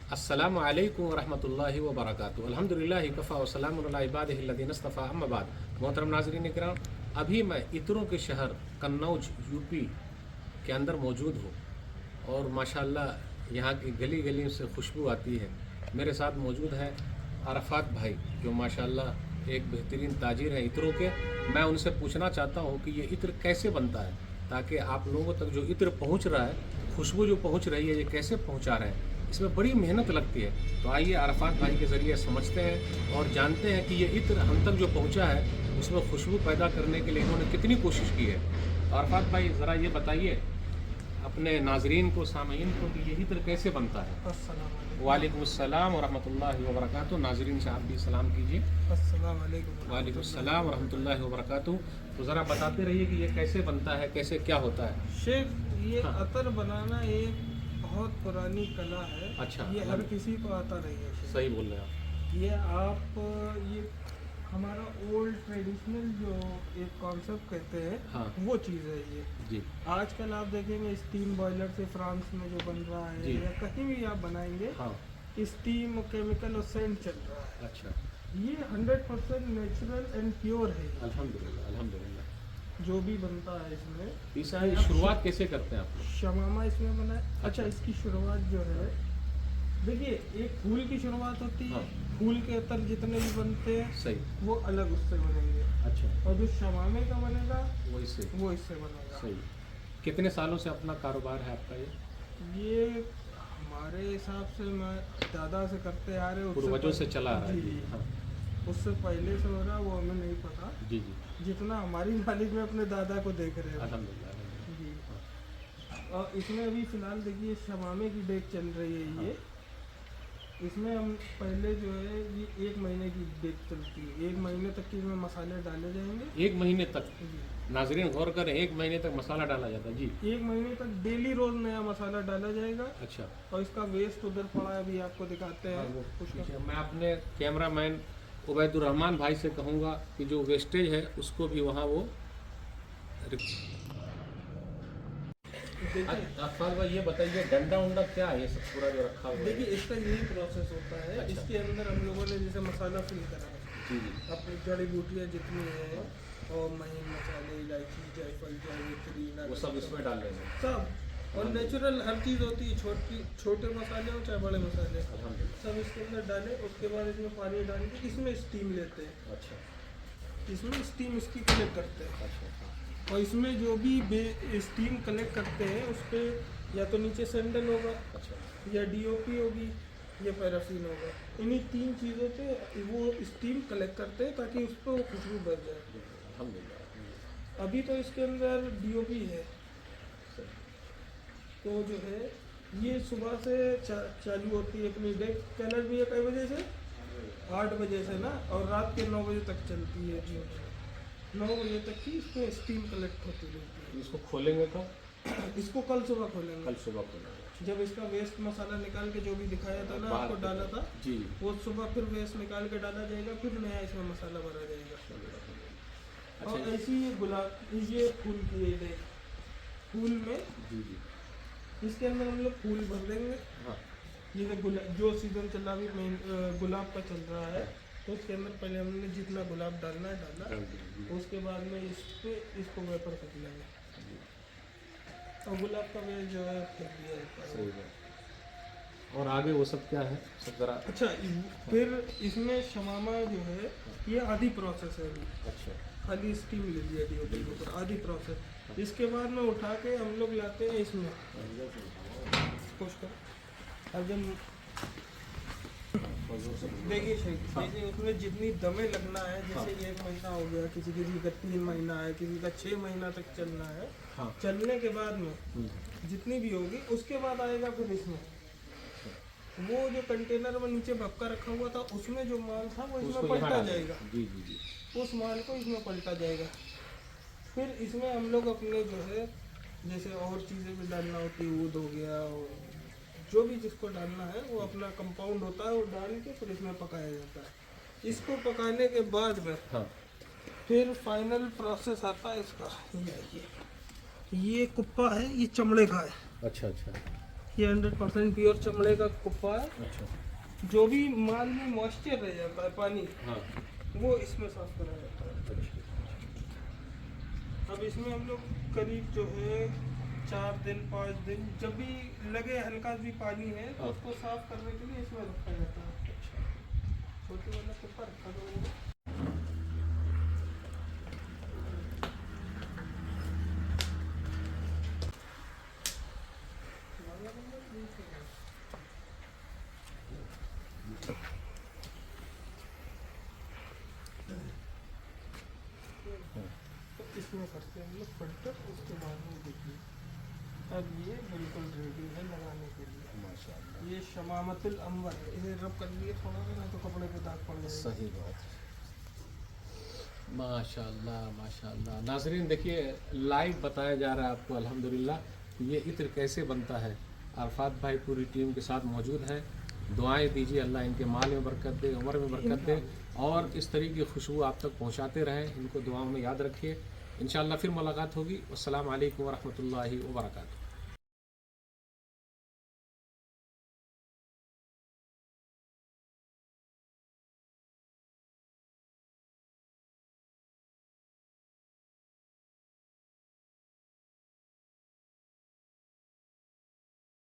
अस्सलामु अलैकुम वरहमतुल्लाहि व बरकातुहू। अल्हम्दुलिल्लाहि कफ़ा व सलामुन अला इबादिहिल्लज़ीना इस्तफ़ा, अम्मा बाद। मोहतरम नाज़रीन इकराम, अभी मैं इत्रों के शहर कन्नौज यूपी के अंदर मौजूद हूँ और माशाअल्लाह यहाँ की गली गली से खुशबू आती है। मेरे साथ मौजूद है अरफात भाई, जो माशाअल्लाह एक बेहतरीन ताजिर हैं इत्रों के। मैं उनसे पूछना चाहता हूँ कि ये इत्र कैसे बनता है, ताकि आप लोगों तक जो इत्र पहुँच रहा है, खुशबू जो पहुँच रही है, ये कैसे पहुँचा रहे हैं। इसमें बड़ी मेहनत लगती है। तो आइए अरफात भाई के ज़रिए समझते हैं और जानते हैं कि ये इत्र हम तक जो पहुँचा है उसमें खुशबू पैदा करने के लिए इन्होंने कितनी कोशिश की है। तो अरफात भाई ज़रा ये बताइए अपने नाजरीन को, सामीन को, कि ये इत्र कैसे बनता है। वालेकुम अस्सलाम वरहमतुल्लाहि वबरकातुहू। नाजरीन से आप भी सलाम कीजिए। अस्सलाम वालेकुम। वालेकुम अस्सलाम वरहमतुल्लाहि वबरकातुहू। तो ज़रा बताते रहिए कि ये कैसे बनता है, कैसे क्या होता है। शेख, ये हाँ। अतर बनाना एक बहुत पुरानी कला है। अच्छा, ये हर किसी को आता नहीं है शेख। सही बोल रहे हैं आप। ये हमारा ओल्ड ट्रेडिशनल जो एक कॉन्सेप्ट कहते हैं, हाँ। वो चीज़ है ये। जी आजकल आप देखेंगे स्टीम बॉयलर से फ्रांस में जो बन रहा है जी। या कहीं भी आप बनाएंगे, हाँ। स्टीम केमिकल और सेंट चल रहा है। अच्छा, ये 100% नेचुरल एंड प्योर है। अल्हम्दुलिल्लाह अल्हम्दुलिल्लाह। जो भी बनता है इसमें, इस शुरुआत कैसे करते हैं आप लोग। शमामा इसमें बना है। अच्छा, इसकी शुरुआत जो है, देखिए, एक फूल की शुरुआत होती है। हाँ। फूल के अतर जितने भी बनते हैं सही। वो अलग उससे बनेंगे, अच्छा, और जो शमामे का बनेगा वो इससे वो इससे बनेगा। सही। कितने सालों से अपना कारोबार है आपका ये। ये हमारे हिसाब से मैं दादा से करते आ रहे हैं, पूर्वजों से चला आ रहा है। जी, हाँ। उससे पहले से हो रहा वो हमें नहीं पता। जी जी, जितना हमारी नॉलेज में अपने दादा को देख रहे हैं। अल्हम्दुलिल्लाह अल्हम्दुलिल्लाह। जी। हाँ। और इसमें अभी फिलहाल देखिए शमामे की डेट चल रही है। ये इसमें हम पहले जो है ये 1 महीने की डेट चलती है। 1 महीने तक के इसमें मसाले डाले जाएंगे। 1 महीने तक। जी, नाजरीन गौर करें, 1 महीने तक मसाला डाला जाता है। जी। 1 महीने तक डेली रोज नया मसाला डाला जाएगा। अच्छा। और इसका वेस्ट उधर पड़ा है, अभी आपको दिखाते हाँ, हैं। वो उसका पीछे मैं अपने कैमरामैन उबैदुर्रहमान भाई से कहूँगा कि जो वेस्टेज है उसको भी वहाँ वो। देखिए, अफाल भाई ये बताइए, डंडा उंडा क्या है ये सब पूरा जो रखा हुआ है। देखिए इसका यही प्रोसेस होता है। अच्छा। इसके अंदर हम लोगों ने जैसे मसाला फिल करा है, जी जी। अपनी जड़ी बूटियाँ जितनी है और महीन मसाले, इलायची, जायफल, जावित्री, वो सब इसमें डाल देंगे। सब। और नेचुरल हर चीज़ होती है, छोटे मसाले हो चाहे बड़े मसाले, अल्हम्दुलिल्लाह। सब इसके अंदर डाले। उसके बाद इसमें पानी डाल के इसमें स्टीम लेते हैं। अच्छा इसमें स्टीम इसकी कलेक्ट करते हैं। अच्छा। और इसमें जो भी स्टीम कलेक्ट करते हैं उस पर या तो नीचे सैंडल होगा, अच्छा या डीओपी होगी, या पैराफिन होगा। इन्हीं 3 चीज़ों पे वो स्टीम कलेक्ट करते हैं ताकि उस पर वो खुशबू बढ़ जाए। अल्हम्दुलिल्लाह। अभी तो इसके अंदर डीओपी है, तो जो है ये सुबह से चालू होती है अपनी डेट। कलर भी है कई बजे से, 8 बजे से ना, और रात के 9 बजे तक चलती है। जी, 9 बजे तक की इसमें स्टीम कलेक्ट होती रहती इसको खोलेंगे तो है। इसको कल सुबह खोलेंगे। कल सुबह खोलेंगे। जब इसका वेस्ट मसाला निकाल के जो भी दिखाया था ना बाहर आपको, डाला था, जी। वो सुबह फिर वेस्ट निकाल के डाला जाएगा, फिर नया इसमें मसाला भरा जाएगा। अच्छा और ऐसी ये गुलाब, ये फूल की ये देख, फूल में जी जी। इसके अंदर हम लोग फूल भर देंगे। हाँ जैसे गुलाब जो सीजन चल रहा, अभी मेन गुलाब का चल रहा है, तो उसके अंदर पहले हमने जितना गुलाब डालना है डाला। डाल दीजिए। उसके बाद में इस पे इसको वेपर कर लेंगे और गुलाब का वेल जो है फेंक दिया जाता है। सही बात। और आगे वो सब क्या है सब जरा। अच्छा, फिर इसमें शमामा जो है ये आधी प्रोसेस है अभी। अच्छा खाली स्टीम ले लिया डीओपी के ऊपर, आधी प्रोसेस। इसके बाद में उठा के हम लोग लाते हैं इसमें कुछ कर। अब जब देखिए शेख, जैसे उसमें जितनी दमें लगना है, जैसे 1 महीना हो गया, किसी का 3 महीना है, किसी का 6 महीना तक चलना है। हाँ। चलने के बाद में जितनी भी होगी उसके बाद आएगा फिर इसमें वो जो कंटेनर में नीचे भक्का रखा हुआ था, उसमें जो माल था वो इसमें उसको यहाँ पलटा डालें। जाएगा। जी जी जी। उस माल को इसमें पलटा जाएगा। फिर इसमें हम लोग अपने जो है जैसे और चीज़ें भी डालना होती है, दूध हो गया, और जो भी जिसको डालना है वो अपना कंपाउंड होता है, वो डाल के फिर इसमें पकाया जाता है। इसको पकाने के बाद में हाँ फिर फाइनल प्रोसेस आता है इसका। ये कुप्पा है, ये चमड़े का है। अच्छा अच्छा। ये 100% प्योर चमड़े का कुप्पा है। अच्छा। जो भी माल में मॉइस्चर रह जाता है, पानी, हाँ। वो इसमें साफ करा जाता है। अच्छा। अब इसमें हम लोग करीब जो है 4 दिन 5 दिन, जब भी लगे हल्का भी पानी है तो हाँ। उसको साफ करने के लिए इसमें रखा जाता है। छोटे वाला कुप्पा रखा दो। तो इसमें करते हैं हम लोग फिल्टर, उसके बाद में देखिए अब ये बिल्कुल रेडी है लगाने के लिए। माशाल्लाह। ये शमामतुल अंबर है, इसे रब कर लिए थोड़ा सा, नहीं तो कपड़े पे दाग पड़ जाएगा। सही बात है। माशाल्लाह माशाल्लाह। नाज़रीन देखिए, लाइव बताया जा रहा है आपको अल्हम्दुलिल्लाह ये इत्र कैसे बनता है। अरफात भाई पूरी टीम के साथ मौजूद हैं। दुआएं दीजिए, अल्लाह इनके माल में बरकत दे, उम्र में बरकत दे, और इस तरीके की खुशबू आप तक पहुंचाते रहें। इनको दुआओं में याद रखिए। इंशाअल्लाह फिर मुलाकात होगी। अस्सलाम वालेकुम व रहमतुल्लाहि व बरकातुहू।